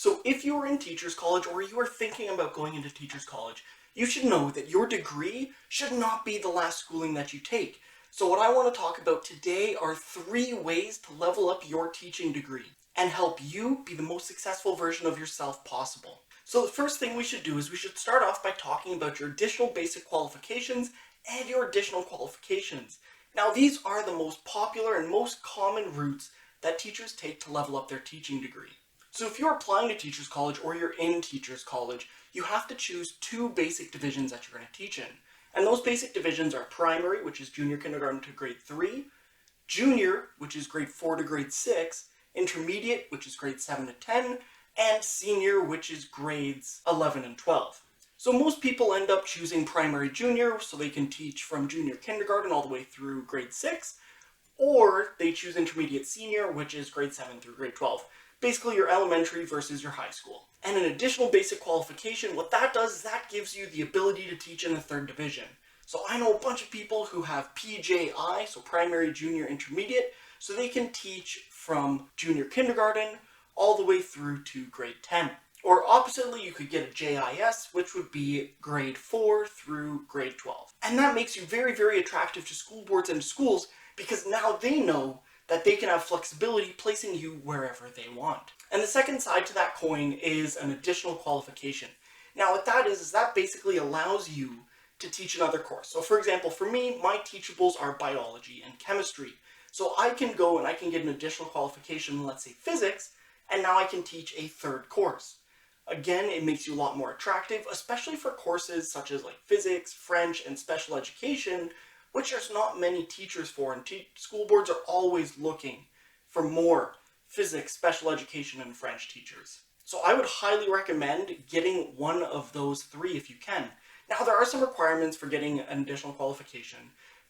So if you are in Teachers College or you are thinking about going into Teachers College, you should know that your degree should not be the last schooling that you take. So what I want to talk about today are 3 ways to level up your teaching degree and help you be the most successful version of yourself possible. So the first thing we should do is we should start off by talking about your additional basic qualifications and your additional qualifications. Now these are the most popular and most common routes that teachers take to level up their teaching degree. So if you're applying to Teachers College or you're in Teachers College, you have to choose 2 basic divisions that you're going to teach in. And those basic divisions are primary, which is junior kindergarten to grade 3, junior, which is grade 4 to grade 6, intermediate, which is grade 7 to 10, and senior, which is grades 11 and 12. So most people end up choosing primary junior so they can teach from junior kindergarten all the way through grade 6, or they choose intermediate senior, which is grade 7 through grade 12. Basically your elementary versus your high school. And an additional basic qualification, what that does is that gives you the ability to teach in the 3rd division. So I know a bunch of people who have PJI, so primary, junior, intermediate, so they can teach from junior kindergarten all the way through to grade 10. Or oppositely, you could get a JIS, which would be grade 4 through grade 12. And that makes you very, very attractive to school boards and schools because now they know that they can have flexibility placing you wherever they want. And the second side to that coin is an additional qualification. Now what that is that basically allows you to teach another course. So for example, for me, my teachables are biology and chemistry. So I can go and I can get an additional qualification, let's say physics, and now I can teach a 3rd course. Again, it makes you a lot more attractive, especially for courses such as like physics, French, and special education, which there's not many teachers for, and school boards are always looking for more physics, special education, and French teachers. So I would highly recommend getting one of those 3 if you can. Now there are some requirements for getting an additional qualification.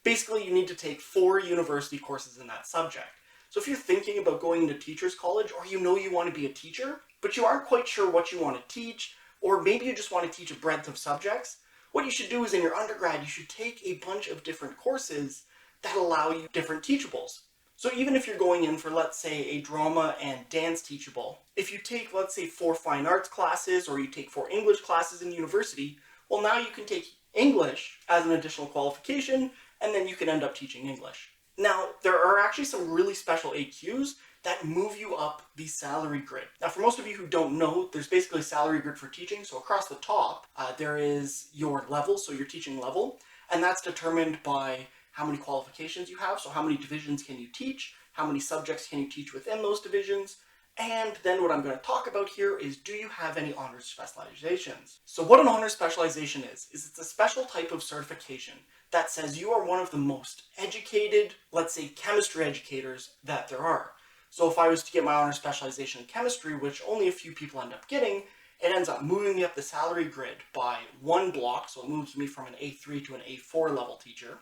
Basically, you need to take 4 university courses in that subject. So if you're thinking about going into Teachers College, or you know you want to be a teacher, but you aren't quite sure what you want to teach, or maybe you just want to teach a breadth of subjects, what you should do is in your undergrad, you should take a bunch of different courses that allow you different teachables. So even if you're going in for, let's say, a drama and dance teachable, if you take, let's say, 4 fine arts classes, or you take 4 English classes in university, well now you can take English as an additional qualification, and then you can end up teaching English. Now, there are actually some really special AQs that move you up the salary grid. Now, for most of you who don't know, there's basically a salary grid for teaching. So across the top, there is your level, so your teaching level, and that's determined by how many qualifications you have. So how many divisions can you teach? How many subjects can you teach within those divisions? And then what I'm going to talk about here is, do you have any honors specializations? So what an honors specialization is it's a special type of certification that says you are one of the most educated, let's say, chemistry educators that there are. So if I was to get my honors specialization in chemistry, which only a few people end up getting, it ends up moving me up the salary grid by 1 block, so it moves me from an A3 to an A4 level teacher.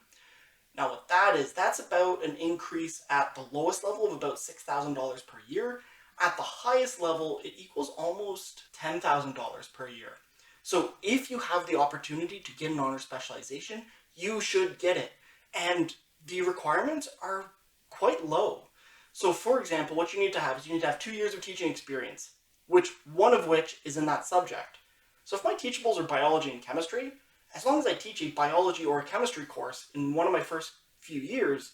Now what that is, that's about an increase at the lowest level of about $6,000 per year. At the highest level, it equals almost $10,000 per year. So if you have the opportunity to get an honors specialization, you should get it. And the requirements are quite low. So for example, what you need to have is you need to have 2 years of teaching experience, one of which is in that subject. So if my teachables are biology and chemistry, as long as I teach a biology or a chemistry course in one of my first few years,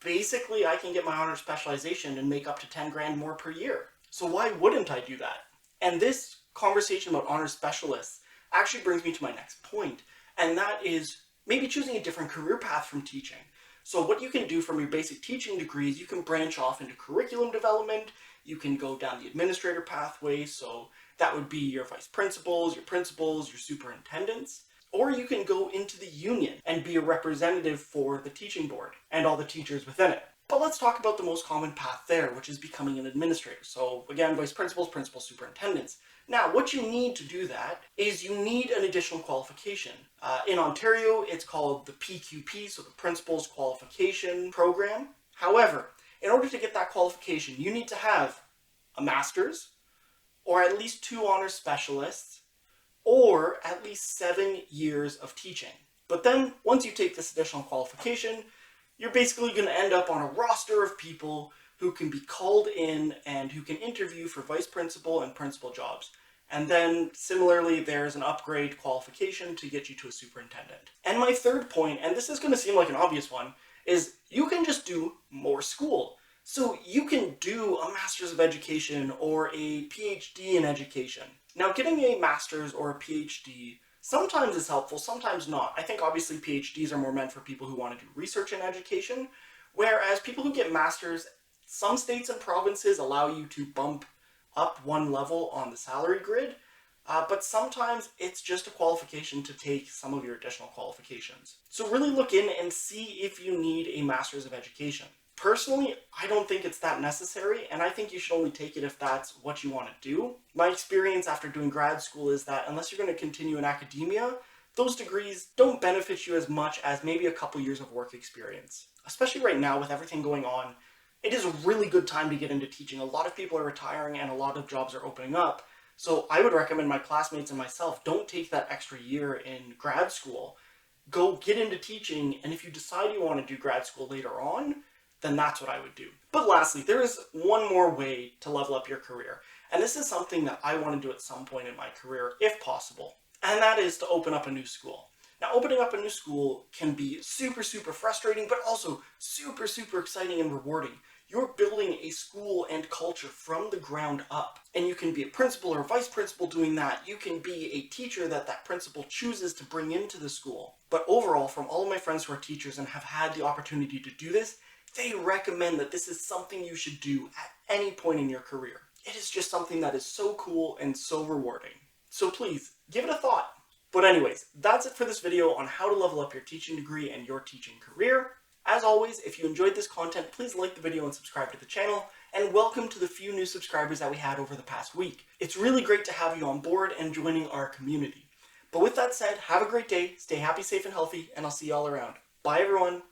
basically I can get my honors specialization and make up to 10 grand more per year. So why wouldn't I do that? And this conversation about honors specialists actually brings me to my next point, and that is maybe choosing a different career path from teaching. So what you can do from your basic teaching degrees, you can branch off into curriculum development, you can go down the administrator pathway, so that would be your vice principals, your superintendents, or you can go into the union and be a representative for the teaching board and all the teachers within it. But let's talk about the most common path there, which is becoming an administrator. So again, vice principals, principals, superintendents. Now, what you need to do that is you need an additional qualification. In Ontario, it's called the PQP, so the Principals Qualification Program. However, in order to get that qualification, you need to have a master's, or at least 2 honors specialists, or at least 7 years of teaching. But then, once you take this additional qualification, you're basically going to end up on a roster of people who can be called in and who can interview for vice principal and principal jobs. And then similarly, there's an upgrade qualification to get you to a superintendent. And my third point, and this is going to seem like an obvious one, is you can just do more school. So you can do a master's of education or a PhD in education. Now, getting a master's or a PhD sometimes is helpful, sometimes not. I think obviously PhDs are more meant for people who want to do research in education, whereas people who get masters, some states and provinces allow you to bump up one level on the salary grid, but sometimes it's just a qualification to take some of your additional qualifications. So really look in and see if you need a master's of education. Personally, I don't think it's that necessary, and I think you should only take it if that's what you want to do. My experience after doing grad school is that unless you're going to continue in academia, those degrees don't benefit you as much as maybe a couple years of work experience. Especially right now with everything going on, it is a really good time to get into teaching. A lot of people are retiring and a lot of jobs are opening up. So I would recommend my classmates and myself, don't take that extra year in grad school. Go get into teaching, and if you decide you want to do grad school later on, then that's what I would do. But lastly, there is one more way to level up your career. And this is something that I want to do at some point in my career, if possible. And that is to open up a new school. Now, opening up a new school can be super, super frustrating, but also super, super exciting and rewarding. You're building a school and culture from the ground up. And you can be a principal or a vice principal doing that. You can be a teacher that principal chooses to bring into the school. But overall, from all of my friends who are teachers and have had the opportunity to do this, they recommend that this is something you should do at any point in your career. It is just something that is so cool and so rewarding. So please, give it a thought. But anyways, that's it for this video on how to level up your teaching degree and your teaching career. As always, if you enjoyed this content, please like the video and subscribe to the channel, and welcome to the few new subscribers that we had over the past week. It's really great to have you on board and joining our community. But with that said, have a great day, stay happy, safe, and healthy, and I'll see you all around. Bye everyone!